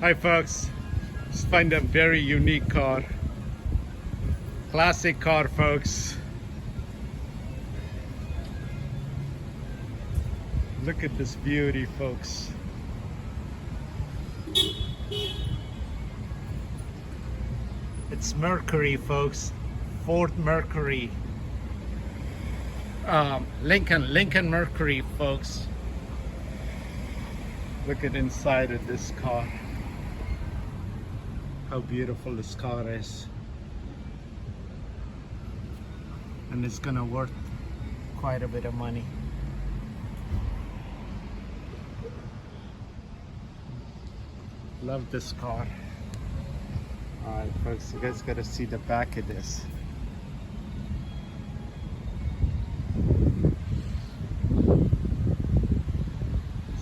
Hi folks, just find a very unique car. Classic car, folks. Look at this beauty, folks. It's Mercury, folks. Ford Mercury. Lincoln Mercury, folks. Look at inside of this car. How beautiful this car is. And it's gonna worth quite a bit of money. Love this car. Alright folks, you guys gotta see the back of this.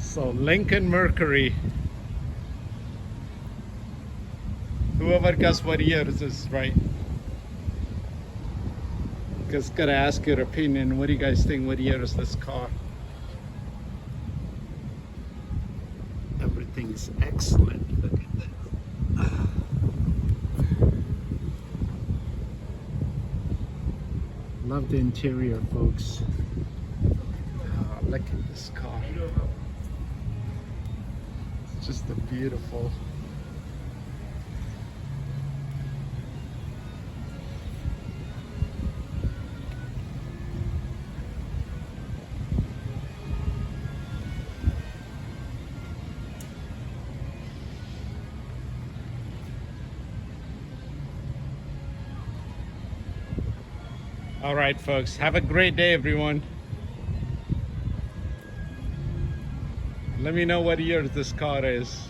So Lincoln Mercury. Whoever guessed what year is this, right? Just gotta ask your opinion. What do you guys think? What year is this car? Everything's excellent. Look at that. Love the interior, folks. Look at this car. It's just a beautiful. All right, folks. Have a great day, everyone. Let me know what year this car is.